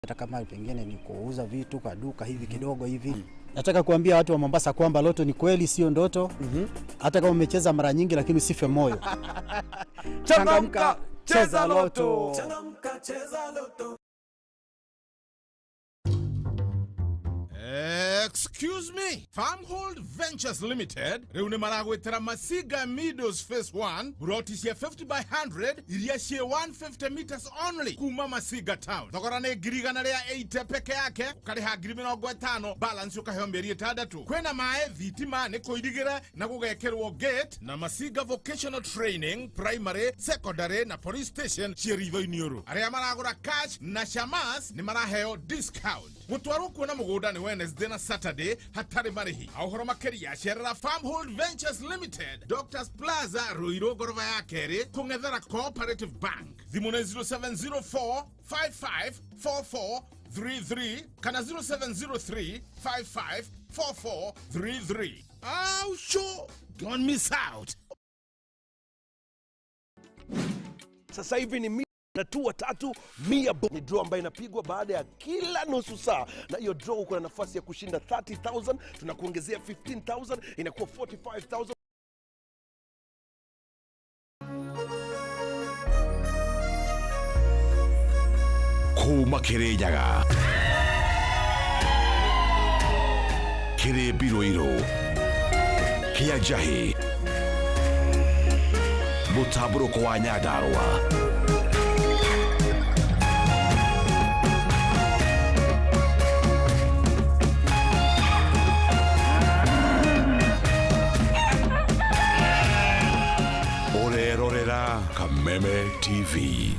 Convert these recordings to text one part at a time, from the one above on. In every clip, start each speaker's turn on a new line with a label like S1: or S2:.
S1: hata kama pengine ni kuuza vitu kwa duka hivi kidogo hivi. Nataka kuambia watu wa Mombasa kwamba loto ni kweli, sio ndoto. Hata kama umecheza mara nyingi lakini usife moyo. Changamka, cheza loto. Changamka, cheza loto.
S2: Excuse me, Farmhold Ventures Limited, reune maragwetera Masiga Meadows Phase 1, urotishia 50 by 100, iriashie 150 meters only, kuma Masiga Town. Thogorane girigana rea 8 peke yake, ukariha giribino gwetano, balance ukaheo mieri 6. Kwena mae, thitima, neko idigire, na kugekerwo gate, na Masiga Vocational Training, Primary, Secondary, na Police Station, chierivo iniuru. Area maragura cash, na shamas, ni maraheo discount. Mutwaru kuna mugoda ni Wednesday na Saturday hatari marihi. Auhoro makeria sherera Farmhold Ventures Limited, Doctors Plaza, Ruiro Gorova ya Kere, Kungethera Cooperative Bank. Dhimune 0704 554433 kana 0703 554433. Oh, sure. Don't miss out.
S3: Sasa hivi ni na 3,100 ni draw ambayo inapigwa baada ya kila nusu saa, na hiyo draw uko na nafasi ya kushinda 30,000, tunakuongezea 15,000, inakuwa 45,000.
S4: Kuma Kirejaga Kire Biroiro Kia Jahi Mutaburo kwa Nyadarwa Kameme TV.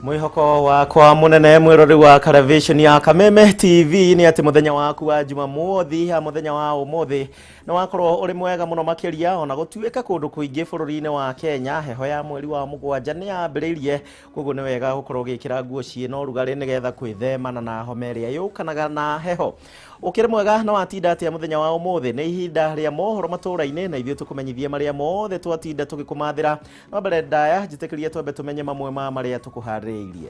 S5: Mwihoko wakwa munene mwirori wa television ya Kameme TV ni ati muthenya waku wa Jumamothi ha muthenya wa umuthi na wakorwo uri mwega muno makiria ona gutuika kundu kuingi bururi-ini wa Kenya. Heho ya mweri wa mugwanja ni yambiriirie, koguo ni wega gukorwo gikira nguo ciina urugari nigetha kwithemana na homa iria yukanaga na heho. Ukiri mwega na watinda atia muthenya wa umuthi ni ihinda ria mohoro Matuuraini, na ithio tukumenyithia maria mothe twatinda tugikumathira. No mbere ndaya njitikirie twambe tumenye mamwe ma maria tukuhariirie.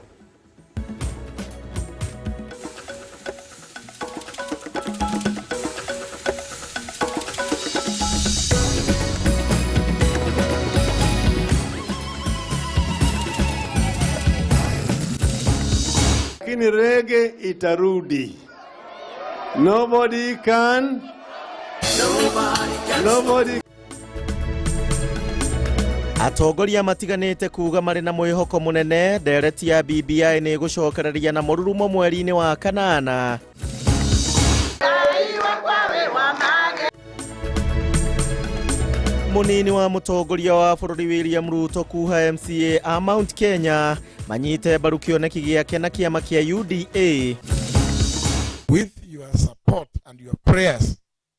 S6: Lakini rege itarudi. Nobody can.
S5: Atongoria matiganite kuga mari na mwihoko munene ndereti ya BBI ni gucokereria na mururumo mweri-ini wa kanana. Munini wa mutongoria wa bururi William Ruto kuha MCA a Mount Kenya manyite mbaru kioneki giake na kiama kia UDA.
S7: With your support and your prayers,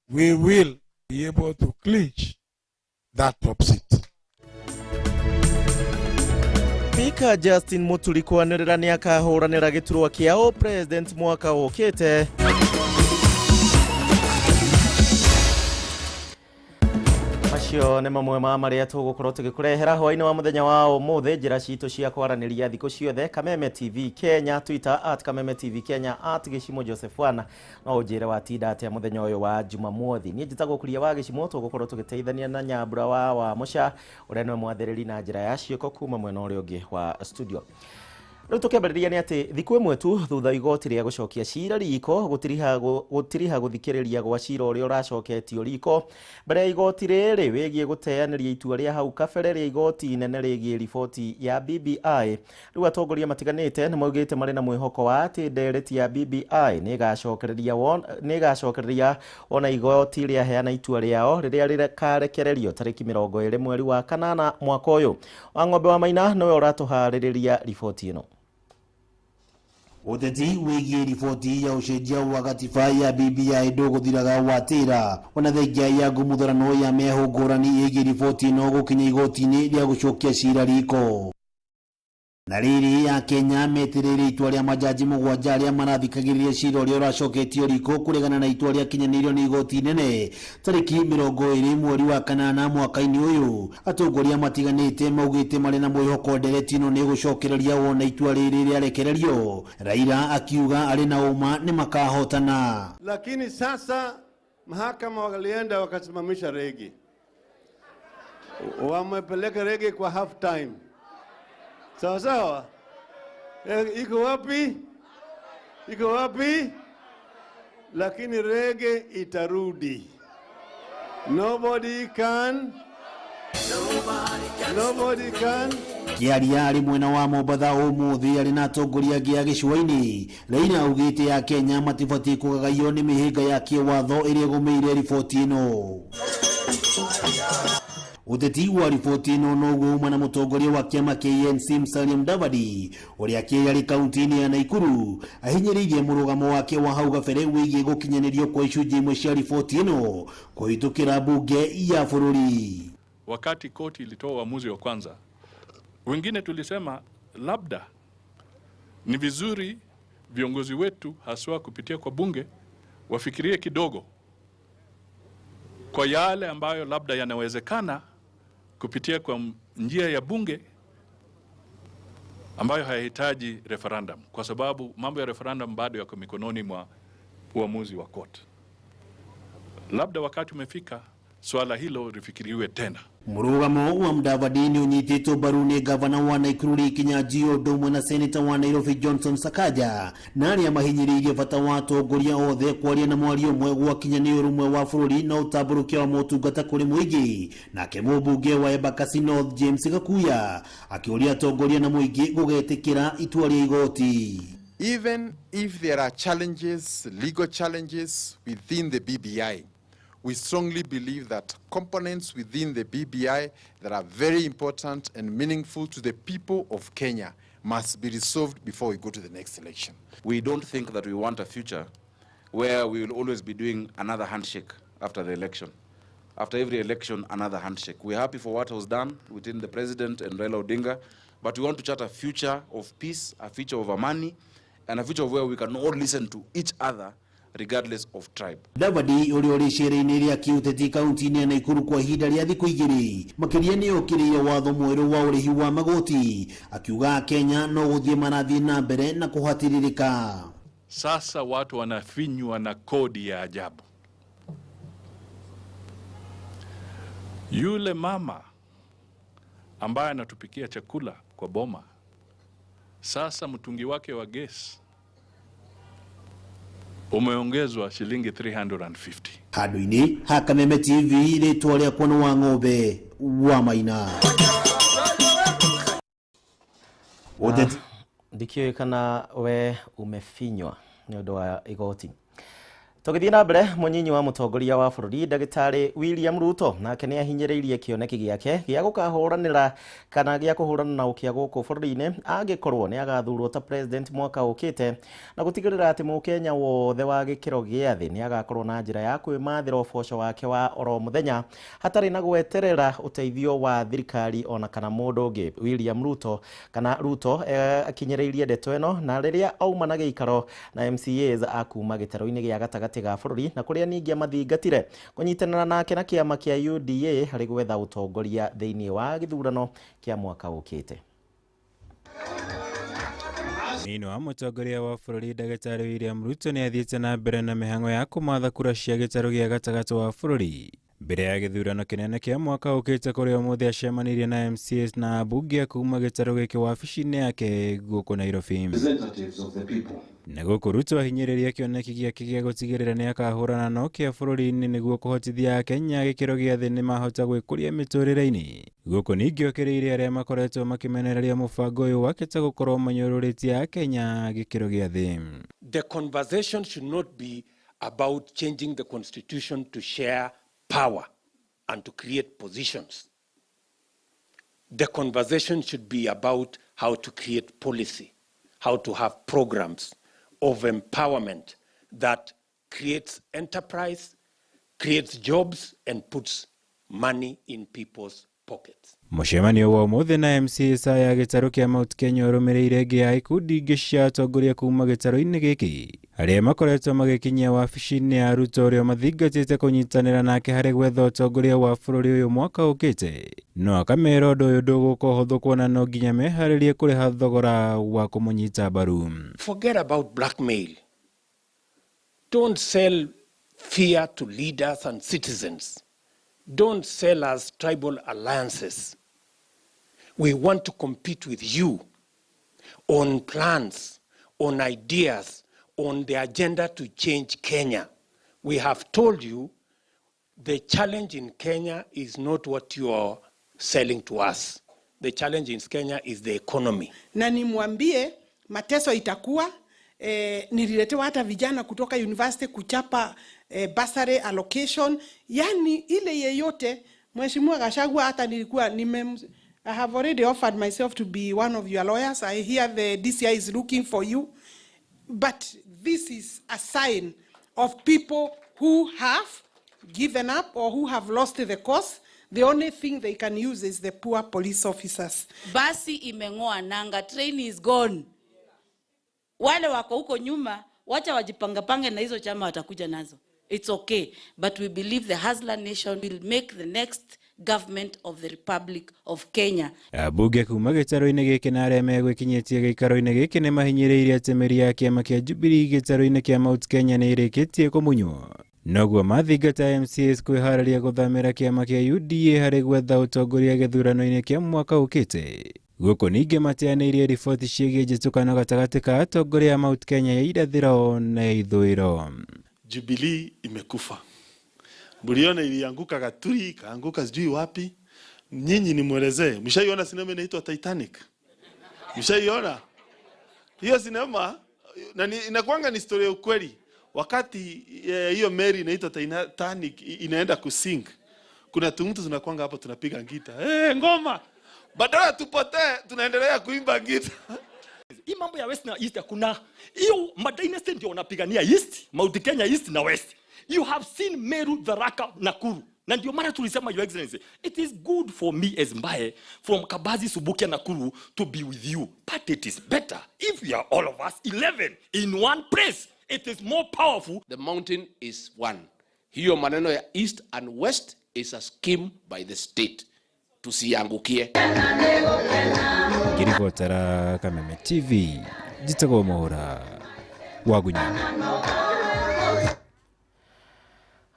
S7: we will be able to clinch that top seat.
S5: Speaker Justin Muturi kwanirira ni akahuranira giturwa kiao president mwaka ukite. Macio ne mamwe ma maria tugukorwo tugikurehera hwaini wa muthenya wa umuthi. Njira citu cia kwaraniria thiku ciothe Kameme TV Kenya, Twitter @Kameme TV Kenya, @Gichimu Josephwana. No njire watinda atia muthenya uyu wa Jumamothi. Ni njitagwo Kuria wa Gichimu, tugukorwo tugiteithania na Nyambura wa Musha uria nwe mwathiriri na njira ya cioko kuma mwena uria ungi wa studio. Riu tukĩambĩrĩria nĩ atĩ thikũ ĩmwe tu thutha igoti rĩa gũcokia cira riko gũtiriha gũthikĩrĩria gwa cira ũrĩa ũracoketio riko mbere ya igoti rĩrĩ wĩgiĩ gũteanĩria itua rĩa hau kabere rĩa igoti inene rĩgiĩ riboti ya BBI. Rĩu atongoria matiganĩte nĩ maugĩte marĩ na mwĩhoko wa atĩ ndereti ya BBI nĩ ĩgacokereria ona igoti rĩaheana itua rĩao rĩrĩa rĩkarekererio tarĩki 20 mweri wa kanana mwaka ũyũ. Wang'ombe wa Maina nĩwe ũratũharĩrĩria riboti ĩno.
S8: Uteti wĩgiĩ riboti ya ũcenjia wa gatiba ya BBI ndũgũthiraga watĩra ona thengia ya ngũmuthũrano ya mĩahũ ngũrani ĩgiĩ riboti ĩno gũkinya igoti-inĩ rĩa gũcokia cira riko. Na rĩrĩ ya Kenya metereire itua rĩa majaji mũgwanja arĩa marathikagĩrĩria cira ũrĩa ũracoketio riko kũregana na itua rĩa kinyanĩirio nĩ igoti inene tarĩki 20 mweri wa kanana mwaka-inĩ ũyũ. Atongoria matiganĩte maugĩte marĩ na mwĩhoko ndereti ĩno nĩ gũcokereria wona itua rĩrĩ rĩarekererio. Raila akiuga arĩ na ũma nĩ makahotana.
S6: Lakini sasa mahakama walienda wakasimamisha rege, wamepeleka rege kwa half time. Sawa sawa. Iko wapi? Iko wapi? Lakini rege itarudi. Nobody can.
S8: Kiaria ari mwena wa Mombatha ũmũthĩ arĩ na atongoria angĩ a gĩcũa-inĩ. Raila augĩte ya Kenya matibatiĩ kũgagaio nĩ mĩhĩnga ya kĩwatho ĩrĩa ĩgũmĩire riboti ĩno. Uteti wa riboti ĩno noguo uma na mũtongoria wa kĩama kĩa ANC Musalia Mudavadi ũrĩa akĩarĩ kaunti-inĩ ya Naikuru ahinyĩrĩirie mũrũgamo wake wa hau gabere wĩgiĩ gũkinyanĩrio kwa icunjĩ imwe cia riboti ĩno kũhĩtũkĩra bunge ya bũrũri.
S9: Wakati koti ilitoa uamuzi wa kwanza, wengine tulisema labda ni vizuri viongozi wetu haswa kupitia kwa bunge wafikirie kidogo kwa yale ambayo labda yanawezekana kupitia kwa njia ya bunge ambayo hayahitaji referendum, kwa sababu mambo ya referendum bado yako mikononi mwa uamuzi wa court. Labda wakati umefika swala hilo lifikiriwe tena.
S8: Mũrũgamo wa Mudavadi nĩ ũnyitĩtwo mbaru nĩ gavana wa Naikuru Kinyanjui ũndũ ũmwe na seneta wa Nairobi Johnson Sakaja na arĩa mahinyĩrĩirie bata wa atongoria othe kwaria na mwario ũmwe gwakinya ũrũmwe wa bũrũri na ũtambũrũkia wa motungata kũrĩ mũingĩ. Nake mũmbunge wa Embakasi North James Kuria akĩũria atongoria na mũingĩ gũgetĩkĩra itua rĩa igoti.
S10: Even if there are challenges, legal challenges within the BBI, we strongly believe that components within the BBI that are very important and meaningful to the people of Kenya must be resolved before we go to the next election.
S11: We don't think that we want a future where we will always be doing another handshake after the election. After every election, another handshake. We're happy for what was done within the president and Raila Odinga, but we want to chart a future of peace, a future of amani, and a future where we can all listen to each other regardless of tribe.
S8: Mudavadi ũrĩa ũrĩ cĩra-inĩ rĩa kĩũteti kaunti-inĩ ya Naikuru kwa ihinda rĩa thikũ 2 makĩria nĩ okĩrĩire watho mwerũ wa ũrĩhi wa magoti akiuga Kenya no gũthiĩ marathiĩ na mbere na kũhatĩrĩrĩka.
S9: Sasa watu wanafinywa na kodi ya ajabu. Yule mama ambaye anatupikia chakula kwa boma, sasa mtungi wake wa gesi umeongezwa shilingi 350.
S8: Handũ-inĩ ha Kameme TV rĩtwa rĩakwa nĩ Wang'ombe wa Maina.
S5: Ndikĩũĩ kana we umefinywa nĩ ũndũ wa igoti. Tũgĩthiĩ na mbere, mũnyinyi wa mũtongoria wa bũrũri Ndagĩtarĩ William Ruto nake nĩ ahinyĩrĩirie kĩoneki gĩake gĩa gũkahũranĩra kana gĩa kũhũrana na ũkĩa gũkũ bũrũri-inĩ angĩkorwo nĩ agathurwo ta president mwaka ũkĩte na gũtigĩrĩra atĩ mũkenya wothe wa gĩkĩro gĩa thĩ nĩ agakorwo na njĩra ya kwĩmathĩra ũboco wake wa oro mũthenya hatarĩ na gweterera ũteithio wa thirikari ona kana mũndũ ũngĩ. William Ruto akinyĩrĩirie ndeto ĩno na rĩrĩa auma na gĩikaro na MCAs akuma gĩtaro-inĩ gĩa gatagatĩ ga bũrũri na kũrĩa ningĩ mathingatire kũnyitanĩra nake na kĩama kĩa UDA harĩ gwetha ũtongoria thĩinĩ wa gĩthurano kĩa mwaka ũkĩte.
S12: Nini wa mũtongoria wa bũrũri Ndagĩtarĩ William Ruto nĩ athiĩte na mbere na mĩhang'o ya kũmatha kura cia gĩtarũ gĩa gatagatĩ wa bũrũri mbere ya gĩthurano kĩnene kĩa mwaka ũkĩte kũrĩa ũmũthĩ acemanirie na MCAs na ambunge kuma gĩtarũ gĩkĩ wabici-inĩ yake gũkũ Nairobi. Na gũkũ Ruto ahinyĩrĩria kĩoneki gĩake gĩa gũtigĩrĩra nĩ akahũrana na ũkĩa bũrũri-inĩ nĩguo kũhotithia Akenya gĩkĩro gĩa thĩ nĩ mahota gwĩkũria mĩtũrĩre-inĩ. Gũkũ ningĩ okĩrĩire arĩa makoretwo makĩmenereria mũbango ũyũ wakĩte gũkorwo manyũrũrĩtie Akenya gĩkĩro gĩa thĩ.
S13: The conversation should not be about changing the constitution to share power and to create positions. The conversation should be about how to create policy, how to have programs of empowerment that creates enterprise, creates jobs, and puts money in people's pockets.
S12: Mũcemanio wa ũmũthĩ na MCAs ya gĩtarũ kĩa Mount Kenya ũrũmĩrĩire ĩngĩ ya ikundi ingĩ cia atongoria kuma gĩtarũ-inĩ gĩkĩ arĩa makoretwo magĩkinyia wabici-inĩ ya Ruto ũrĩa mathingatĩte kũnyitanĩra nake harĩ gwetha ũtongoria wa bũrũri ũyũ mwaka ũkĩte. No akamera ũndũ ũyũ ndũgũkorwo ũhũthũ kuona no nginya meharĩrie kũrĩha thogora wa kũmũnyita mbaru.
S13: Forget about blackmail. Don't sell fear to leaders and citizens. Don't sell us tribal alliances. We want to compete with you on plans, on ideas, on the agenda to change Kenya. We have told you the challenge in Kenya is not what you are selling to us. The challenge in Kenya is the economy.
S14: Na nimwambie mateso itakuwa nililetewa hata vijana kutoka university kuchapa bursary allocation, yani ile yeyote. Mheshimiwa Gachagua hata nilikuwa I have already offered myself to be one of your lawyers. I hear the DCI is looking for you, but this is a sign of people who have given up or who have lost the cause. The only thing they can use is the poor police officers.
S15: Basi imeng'oa nanga, train is gone. Wale wako huko nyuma wacha wajipangapange na hizo chama watakuja nazo. It's okay, but we believe the Hustler Nation will make the next government of the Republic of Kenya.
S12: Ambunge kuma gĩtarũ-inĩ gĩkĩ na arĩa megwĩkinyĩtie gĩikaro-inĩ gĩkĩ nĩ mahinyĩrĩirie atĩmĩri ya kĩama kĩa Jubilee gĩtarũ-inĩ kĩa Mount Kenya nĩ ĩrĩkĩtie kũmunywo. Noguo mathingata MCAs kwĩharĩria gũthamĩra kĩama kĩa UDA harĩ gwetha ũtongoria gĩthurano-inĩ kĩa mwaka ũkĩte. Gũkũ ningĩ mateanĩirie riboti ciĩgiĩ njĩtũkano gatagatĩ ka atongoria a Mount Kenya ya irathĩro na ya ithũĩro.
S16: Jubilee imekufa. Buliona ilianguka Gaturi, kaanguka sijui wapi. Nyinyi nimwelezee. Mshaiona sinema inaitwa Titanic? Mshaiona? Hiyo sinema inakuanga ni story ya ukweli. Wakati hiyo meli inaitwa Titanic inaenda kusink, kuna mtu tunakuanga hapo tunapiga ngita. Ngoma. Badala tupotee tunaendelea kuimba ngita.
S17: Hii mambo ya West na East kuna hiyo madynasty ndio wanapigania East, Mount Kenya East na West. You have seen Meru, Tharaka, Nakuru. Na ndio mara tulisema Your Excellency, it is good for me as Mbae from Kabazi, Subukia, Nakuru to be with you. But it is better if we are all of us 11 in one place. It is more powerful.
S18: The mountain is one. Hiyo maneno ya East and West is a scheme by the state. Tusiangukie.
S12: Ngiribotera Kameme TV. Jitagwo Mohora. Wagunya.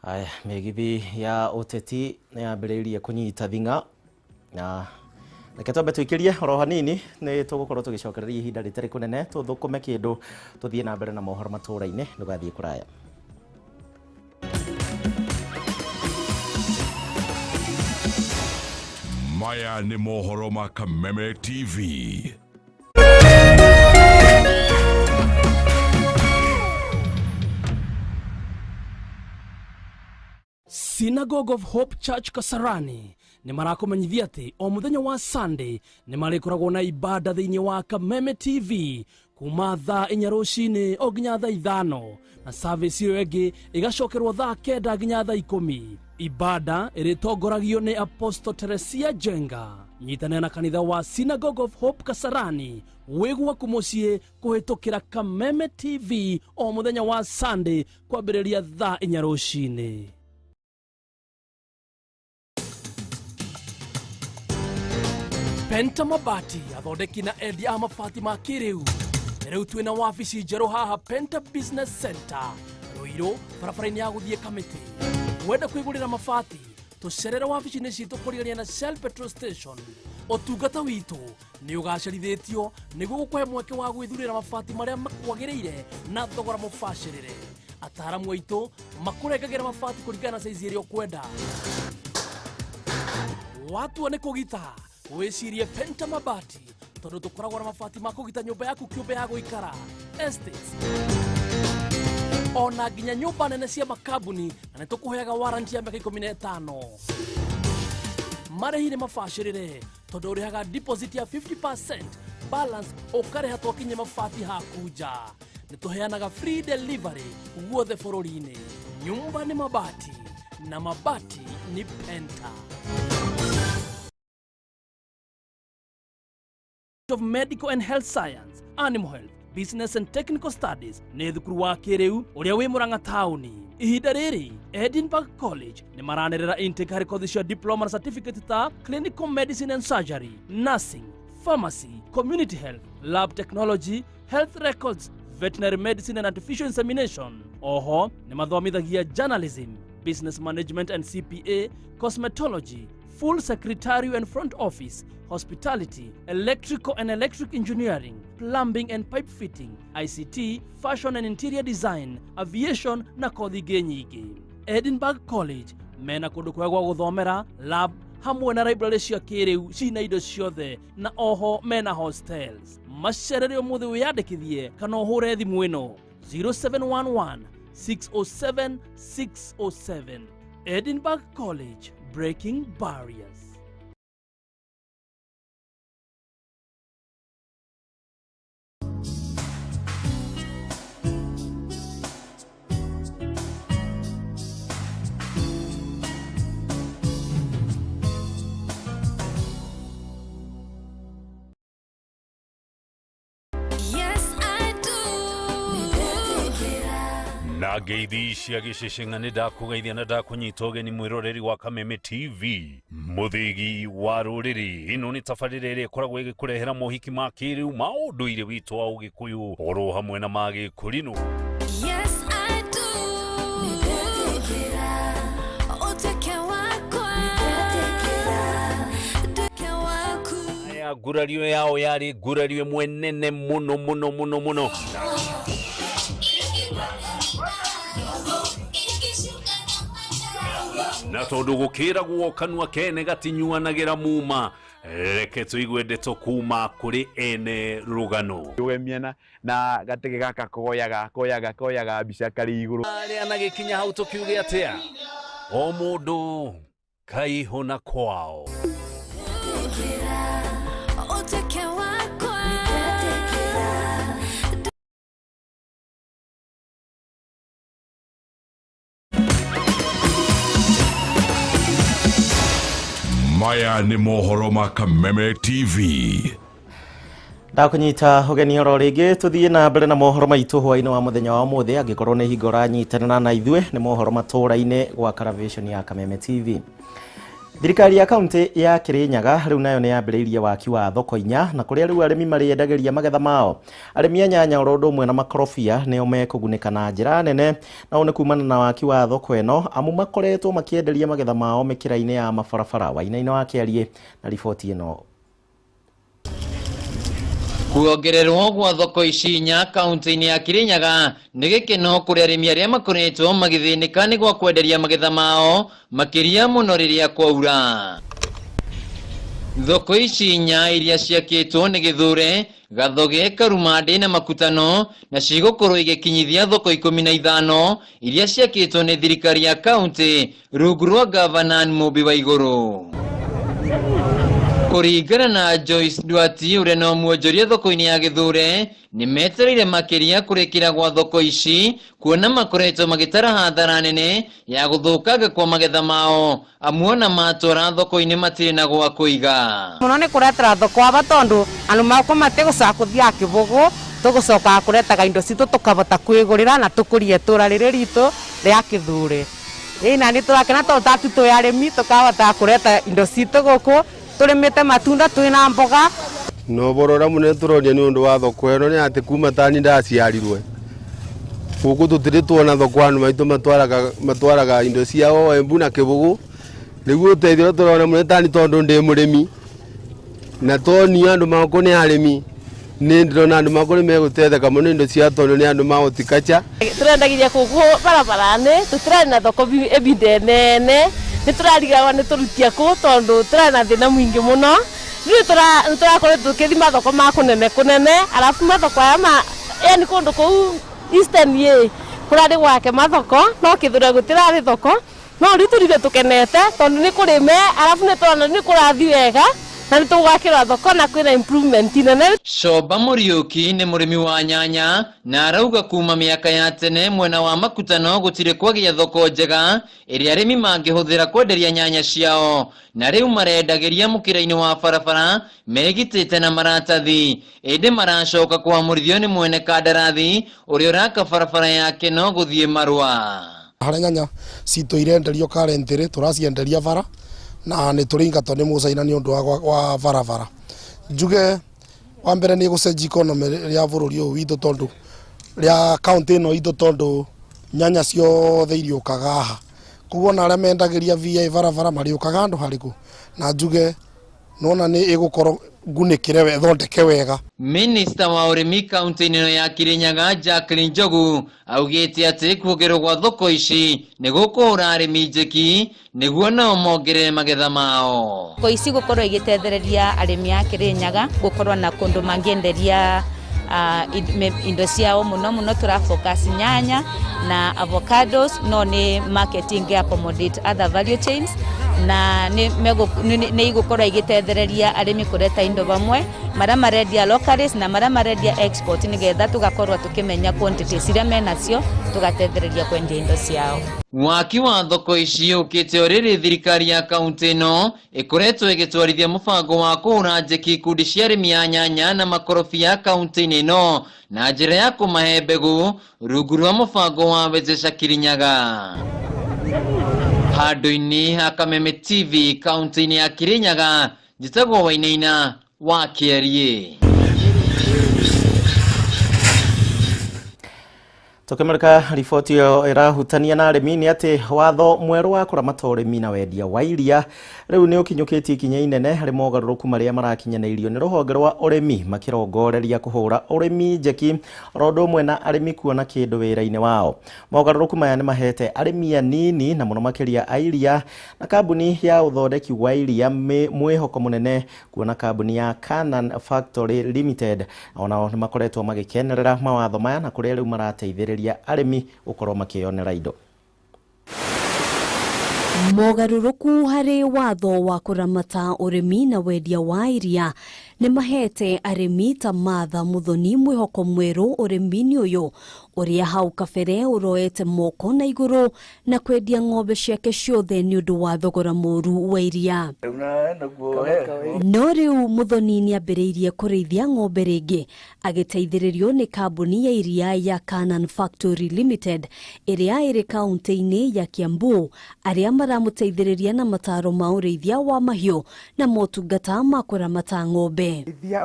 S5: Aya, migithi ya ũteti nĩ yambĩrĩirie kũnyita thing'a na reke twambe twĩkĩrie oro hanini nĩ tũgũkorwo tũgĩcokereria ihinda rĩtarĩ kũnene tũthũkũme kĩndũ tũthiĩ na mbere na mohoro matũũra-inĩ ndũgathiĩ kũraya.
S4: Maya nĩ mohoro ma Kameme TV.
S19: Synagogue of Hope Church Kasarani nĩ marakomenyithia atĩ o mũthenya wa Sunday nĩ marĩkoragwo na ibada thĩinĩ wa Kameme TV kuma thaa 4 rũcinĩ o nginya thaa 5 na service ĩyo ĩngĩ ĩgacokerwo thaa 9 nginya thaa 10. Ibada ĩrĩtongoragio nĩ Apostle Teresia Jenga. Nyitanĩra na kanitha wa Synagogue of Hope Kasarani wĩgwaku mũciĩ kũhĩtũkĩra Kameme TV o mũthenya wa Sunday kwambĩrĩria thaa 4 rũcinĩ. Penta Mabati athondeki na endia a mabati ma kĩrĩu. Rĩu twĩna wabici njerũ haha Penta Business Center Ruiru barabara-inĩ ya gũthiĩ Kamiti. Wenda kwĩgũrĩra mabati tũcerere wabici-inĩ citũ kũrigania na Shell Petrol Station. Ũtungata witũ nĩ ũgacĩrithĩtio nĩguo gũkũhe mweke wa gwĩthurĩra mabati marĩa makwagĩrĩire na thogora mũbacĩrĩre. Ataaramu aitũ makũrengagĩra mabati kũringana na size ĩrĩa ũkwenda. Watua nĩ kũgita wĩcirie Penta Mabati tondũ tũkoragwo na mabati ma kũgita nyũmba yaku kĩũmbe ya gũikara, estates, ona nginya nyũmba nene cia makambuni, na nĩ tũkũheaga warranty ya mĩaka 15. Marĩhi nĩ mabacĩrĩre tondũ ũrĩhaga deposit ya 50%, balance ũkarĩha twakinye mabati haku nja. Nĩ tũheanaga free delivery guothe bũrũri-inĩ. Nyũmba nĩ mabati na mabati ni Penta. Of Medical and Health Science, Animal Health, Business and Technical Studies nĩ thukuru wa kĩrĩu ũrĩa wĩ Murang'a taũni. Ihinda rĩrĩ Edinburgh College nĩ maranĩrĩra intake harĩ kothi cia diploma na certificate ta Clinical Medicine and Surgery, Nursing, Pharmacy, Community Health, Lab Technology, Health Records, Veterinary Medicine and Artificial Insemination. Oho nĩ mathomithagia Journalism, Business Management and CPA, Cosmetology, Full Secretarial and Front Office, Hospitality, Electrical and Electric Engineering, Plumbing and Pipe Fitting, ICT, Fashion and Interior Design, Aviation na kothi ingĩ nyingĩ. Edinburgh College mena kũndũ kwega gwa gũthomera, lab hamwe na library cia kĩrĩu cina indo ciothe, na oho mena hostels. Macerere ũmũthĩ wĩyandĩkithie kana ũhũre thimũ ĩno 0711 607 607. Edinburgh College, breaking barriers.
S20: na ngeithi cia gĩcĩcĩng'a nĩ ndakũgeithia na ndakunyita ũgeni mwĩroreri wa Kameme TV, mũthĩgi wa rũrĩrĩ. Ĩno nĩ tabarĩra ĩrĩa ĩkoragwo ĩgĩkũrehera mohiki ma kĩrĩu ma ũndũire witũ wa ũgĩkũyũ oro hamwe na ma gĩkũrinũ. Ngurario yao yarĩ ngurario ĩmwe nene mũno mũno mũno mũno. Na tondũ gũkĩragwo kanua kene gatinyuanagĩra muma, reke tũigue ndeto kuma kũrĩ ene rũgano.
S21: Miena na gatege gaka koyaga mbica kari igũrũ.
S20: Arĩa nagĩkinya hau tũkiuge atĩa? O mũndũ kaihũ na kwao.
S4: Maya nĩ mohoro ma Kameme TV.
S5: Ndakunyita ũgeni oro rĩngĩ, tũthiĩ na mbere na mohoro maitũ hwaĩ-inĩ wa mũthenya wa ũmũthĩ. Angĩkorwo nĩ hingo ũranyitanĩra na ithuĩ, nĩ mohoro matũũra-inĩ gwa Television ya Kameme TV. Thirikari ya kaunti ya Kirinyaga rĩu nayo nĩ yambĩrĩirie waki wa thoko 4, na kũrĩa rĩu arĩmi marĩendagĩria magetha mao. Arĩmi a nyanya oro ũndũ ũmwe na makorobia nĩo mekũgunĩka na njĩra nene, nao nĩ kumana na waki wa thoko ĩno, amu makoretwo makĩenderia magetha mao mĩkĩra-inĩ ya mabarabara. Wainaina wa Kĩarie na riboti ĩno.
S22: Kuongererwo gwa thoko ici 4 kaunti-inĩ ya Kirinyaga nĩ gĩkeno kũrĩ arĩmi arĩa makoretwo magĩthĩnĩka nĩ gwa kwenderia magetha mao makĩria mũno rĩrĩa kwaura. Thoko ici 4 iria ciakĩtwo nĩ Gĩthure, Gathoge, Karumande na Makutano na cigũkorwo igĩkinyithia thoko 15 iria ciakĩtwo nĩ thirikari ya kaunti rungu rwa gavana Mũmbi wa Igũrũ. Kũringana na Joyce Duati ũrĩa no muonjoria thoko-inĩ ya Gĩthure, nĩ metereire makĩria kũrĩkĩra gwa thoko ici kuona makoretwo magĩtara hathara nene ya gũthũkanga kwa magetha mao, amwe na matwara thoko-inĩ matirĩ na gwa kũiga.
S23: Mũno nĩ kũretera thoko aba tondũ andũ makwa matigũcakũthia Kĩbũgũ, tũgũcoka kũretaga indo citũ tũkabota kwĩgũrĩra na tũkũrie itũra rĩrĩ ritũ rĩa Gĩthure. Na nĩ tũrakena tondũ tatutũ ya arĩmi tũkahota kũreta indo citũ gũkũ, tũrĩmĩte matunda twĩna mboga.
S6: No borora mũnene tũroria nĩ ũndũ wa thoko ĩno nĩ atĩ kuma tani ndaciarirwe
S1: guku tutiri tuona thoko anu maitu matwaraga indo ciao Embu na Kibugu niguo uteithio turona munetani tondu ndi murimi na toni andu mako ni arimi ni ndona andu mako ni megutetheka muno indo cia tondu ni andu ma utikacha
S23: turendagiria kugu barabarani tutirari na thoko ebinde nene ni turarigagwa ni turutia ku tondu turari na thina mwingi muno riu turakore tukithima thoko ma kunene alafu mathoko aya yani kundu kuu Eastern ye kurari gwake mathoko no kithure gutirari thoko no riu turire tukenete tondu ni kurime alafu ni tona ni kurathi wega na nitugwakira thoko na kwina improvement nene.
S22: Shoba Muriuki ni murimi wa nyanya na arauga kuma miaka ya tene mwena wa makutano gutire kwagia thoko njega iria arimi mangihuthira kwenderia nyanya ciao na riu marendagiria mukira-ini wa barabara megitite na maratathi indi maracoka kwamurithio ni mwene kandarathi uria uraka barabara yake no guthie marua.
S2: Hara nyanya cito irenderio karentire turacienderia bara na ni turingatwo ni mucaina ni undu wa barabara njuge wa mbere ni gucenjia economy ya bururi uyu witu tondu ria county ino itu tondu nyanya ciothe iriukaga haha koguo na aria mendagiria VI barabara mariukaga andu hariku na njuge nona ni igukorwo ngunikire we thondeke wega.
S22: Minister wa urimi kaunti-ini ya Kirinyaga Jacqueline Njogu augite ati kugerwo gwa thoko ici ni gukura arimi njeki niguo nao mongerere magetha mao.
S3: Thoko ici gukorwo igitethereria arimi a Kirinyaga gukorwo na kundu mangienderia indo ciao muno turafocus nyanya na avocados no ni marketing accommodate other value chains na ni igukorwo igitethereria arimi kureta indo bamwe mara marendia locals na mara marendia export nigetha tugakorwo tukimenya quantities iria menacio tugatethereria kwendia indo ciao.
S22: Waki wa thoko ici ukite oriri thirikari ya kaunti ino ikoretwo igitwarithia mubango wa kuhura njeki ikundi cia arimi a nyanya na makorobia kaunti-ini ino na njira ya kumahe mbegu rungu rwa mubango wa Wezesha Kirinyaga. Handũ-inĩ ha Kameme TV kaunti-ini ya Kirinyaga njitagwo Wainaina wa Kĩarie.
S5: Tukimurika riboti yo irahutania na arimi ni ati watho mweru wa kuramata urimi na wendia wa iria riu ni ukinyukitie ikinya inene hari mogaruruku maria marakinyaneirio ni ruhonge rwa urimi makirongoreria kuhura urimi njeki rondo mwe na arimi kuona kindu wira-ini wao. Mogaruruku maya ni mahete arimi anini na muno makiria a iria na kambuni ya uthondeki wa iria mwihoko munene kuona kambuni ya Canan Factory Limited ona ni makoretwo magikenerera mawatho maya na kuria riu marateithĩrĩria arimi ukorwo makionera indo.
S24: Mogaruruku hari watho wa kuramata urimi na wendia wa iria ni mahete arimi ta Martha Muthoni mwihoko mweru urimi-ini uyu uria hau kabere uroete moko na iguru na kwendia ng'ombe ciake ciothe ni undu wa thogora muru wa iria. No riu Muthoni ni ambiriirie kurithia ng'ombe ringi agiteithĩrĩrio ni kambuni ya iria ya Canan Factory Limited iria iri kaunti-ini ya Kiambu aria maramuteithĩrĩria na mataro ma urithia wa mahiu na motungata ma kuramata ng'ombe.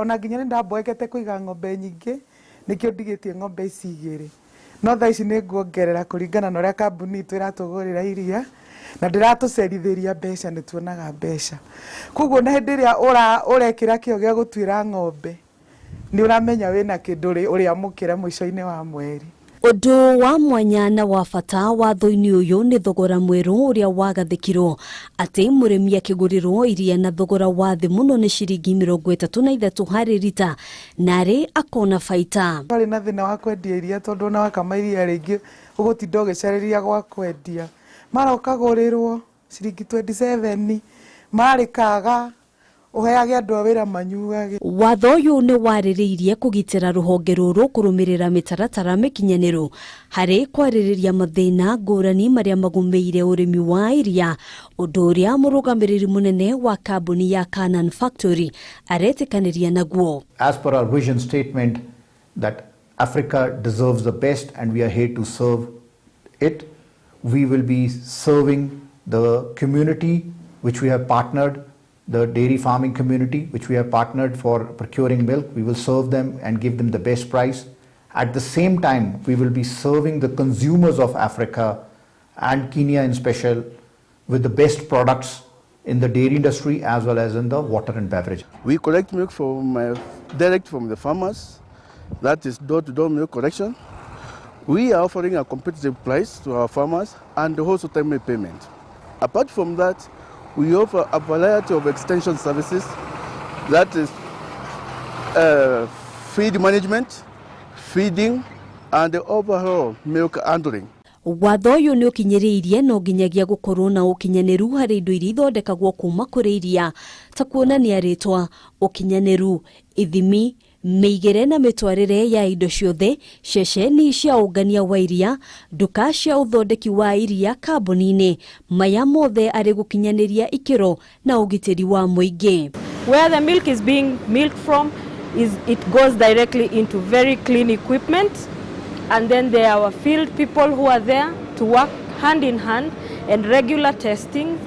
S25: Ona nginya ni ndamboekete kuiga ng'ombe nyingi nikio ndigitie ng'ombe ici igiri no tha ici ni nguongerera kuringana na uria kambuni itu iratugurira iria na ndiratucerithiria mbeca ni tuonaga mbeca koguo na hindi ria urekira kio gia gutwira ng'ombe ni uramenya wina kindu uria mukire mwico-ini wa mweri.
S24: Undu wa mwanya na wa bata watho-ini uyu ni thogora mweru uria wagathikirwo ati murimi akigurirwo iria na thogora wa thi muno ni ciringi 33 hari rita nari akona baita.
S25: Bali na thina wa kwendia iria tondu na wakama iria ringi ugutinda ugicereria gwa kwendia mara ukagurirwo ciringi 27 marikaga uheage andu awira manyuage.
S24: Watho uyu ni waririirie kugitira ruhonge ruru kurumirira mitaratara mikinyaniru hari kwaririria mathina ngurani maria magumeire urimi wa iria undu uria murugamiriri munene wa kambuni ya Canan Factory aretikaniria naguo.
S26: As per our vision statement that Africa deserves the best and we are here to serve it, we will be serving the community which we have partnered, the dairy farming community which we have partnered for procuring milk. We will serve them and give them the best price, At the same time, we will be serving the consumers of Africa and Kenya in special with the best products in the dairy industry as well as in the water and beverage.
S7: We collect milk from direct from the farmers. That is door-to-door milk collection. We are offering a competitive price to our farmers and also timely payment. Apart from that, we offer a variety of extension services. That is feed management, feeding, and the overall milk handling.
S24: Watho uyu ni ukinyiriirie no nginyagia gukorwo na ukinyaniru hari indo iria ithondekagwo kuma kuri iria ta kuonania ritwa ukinyaniru ithimi meigere na mitwarire ya indo ciothe ceceni cia ungania wa iria duka cia uthondeki wa iria kambuni-ini maya mothe ari gukinyaniria ikiro na ugitiri wa muingi.
S8: Where the milk is being milked from it goes directly into very clean equipment, and then there are our field people who are there to work hand in hand and regular testing.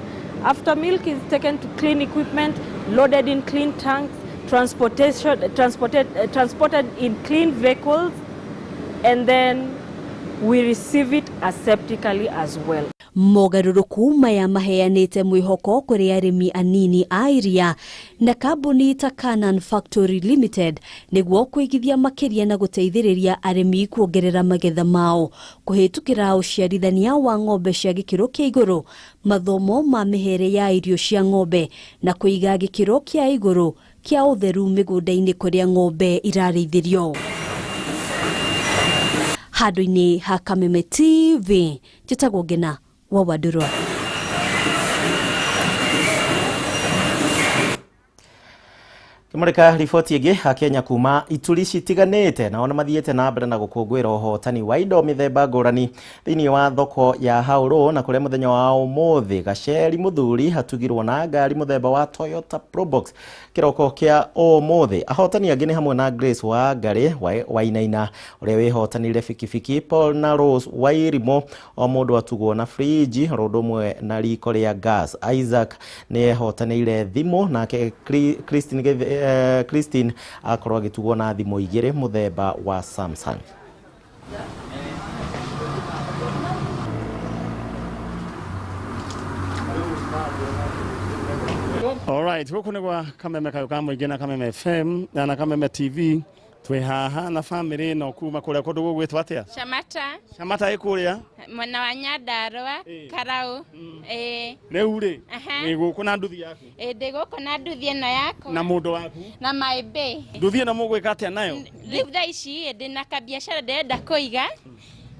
S8: After milk is taken to clean equipment, loaded in clean tanks, transported in clean vehicles, and then we receive it aseptically as well.
S24: Mogaruruku maya maheanite mwihoko kuri arimi anini a iria na kambuni ta Canaan Factory Limited niguo kuigithia makiria na guteithiriria arimi kuongerera magetha mao kuhitukira uciarithania wa ng'ombe cia gikiro kia iguru, mathomo ma mihere ya irio cia ng'ombe na kuiga gikiro kia iguru kia utheru migunda-ini kuria ng'ombe irarĩithirio. Handũ-inĩ ha Kameme TV, njĩtagwo Ngina wa Wadurwa.
S5: Kimurika riboti ingi ha Kenya kuma ituri citiganite na ona mathiete na mbere na gukungwira uhotani wa indo mithemba ngurani thiini wa thoko ya Hauro na kuria muthenya wa umuthi Gacheri Muthuri hatugirwo na ngari muthemba wa Toyota Probox kiroko kia umuthi. Ahotani angi ni hamwe na Grace wa Ngari wa Inaina uria wihotanire fikifiki, Paul na Rose wa Irimo o mundu atugwo na fridge rodo mwe na riko ria gas. Isaac ni ehotanire thimu na Christine akorwo agitugwo na thimu igire muthemba wa Samsung.
S16: Alright, huku ni kwa Kameme kayukamu igena Kameme FM na Kameme TV. Twe haha na family no kuma kuria kundu gugwitwa atia? Shamata ikuria
S9: mwana wa Nyandarua Karau.
S16: Riu ri guku na nduthi yaku?
S9: Ndi guku na nduthi ino yaku
S16: na mundu waku
S9: na maembe.
S16: Nduthi ino mugwika atia nayo?
S9: Riu thaa ici ndi na kabiashara ndenda kuiga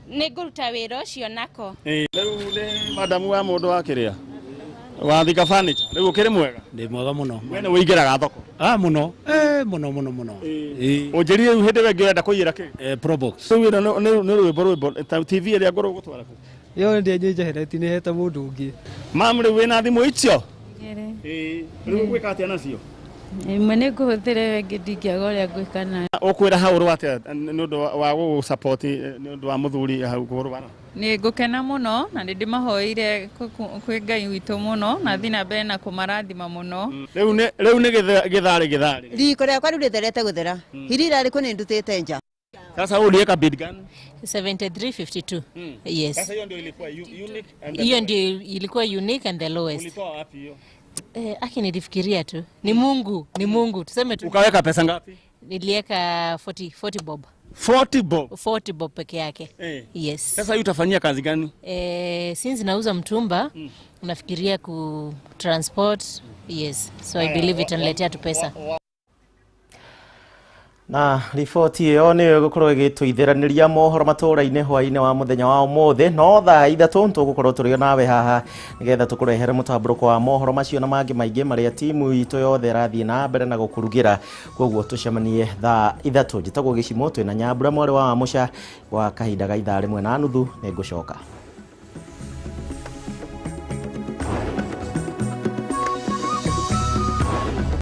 S9: ni nguruta wira ucio nako.
S16: Riu ni madamu wa mundu wa kiria wa thika furniture. Riu ukiri mwega?
S10: Ndi mwega muno.
S16: Wene uingiraga thoko?
S10: Muno. Muno.
S16: Unjiri riu hindi wengi urenda kuiyira ki?
S10: Probox.
S16: Riu ino ni rwimbo TV iria ngoro gutwara ku?
S10: Yo ndi njehereti ni heta mundu ungi.
S16: Mam riu wina thimu icio?
S9: Riu
S16: gwika atia nacio?
S9: Mwene kuhuthire wengi ndingiaga uria gwika nayo.
S16: Ukwira Hauro atia ni undu wa gu support ni undu wa muthuri hau kurubana?
S9: Ni ngukena muno na ndi mahoire kwi Ngai witu muno na thina mbere na kumarathima muno.
S16: Riu ni githari
S11: riko riakwa riu ritherete guthera hirira riku ni ndutite nja.
S16: Sasa uliweka bid gani?
S9: 7352. Yes.
S16: Sasa hiyo ndio ilikuwa unique and
S9: hiyo ndio ilikuwa unique and the lowest.
S16: Ulitoa wapi hiyo?
S9: Aki nilifikiria tu. Ni Mungu. Tuseme tu.
S16: Ukaweka pesa ngapi?
S9: Niliweka 40 bob.
S16: 40 bob?
S9: 40 bob peke yake. Yes.
S16: Sasa hiyo utafanyia kazi gani?
S9: Since nauza mtumba, unafikiria ku transport. Yes. So I believe itaniletea tu pesa.
S5: Na riboti iyo ni gukorwo igituithiraniria mohoro Matuuraini hwaine wa muthenya wa umuthi no thaa ithatu tugukorwo turi nawe haha nigetha tukurehere mutamburuko wa mohoro macio na mangi maingi maria timu itu yothe rathie na mbere na gukurugira koguo tucemanie thaa ithatu. Njitagwo Gichimu twina Nyambura mwari wa Mucha wa kahinda ga ithaa rimwe na nuthu ni ngucoka.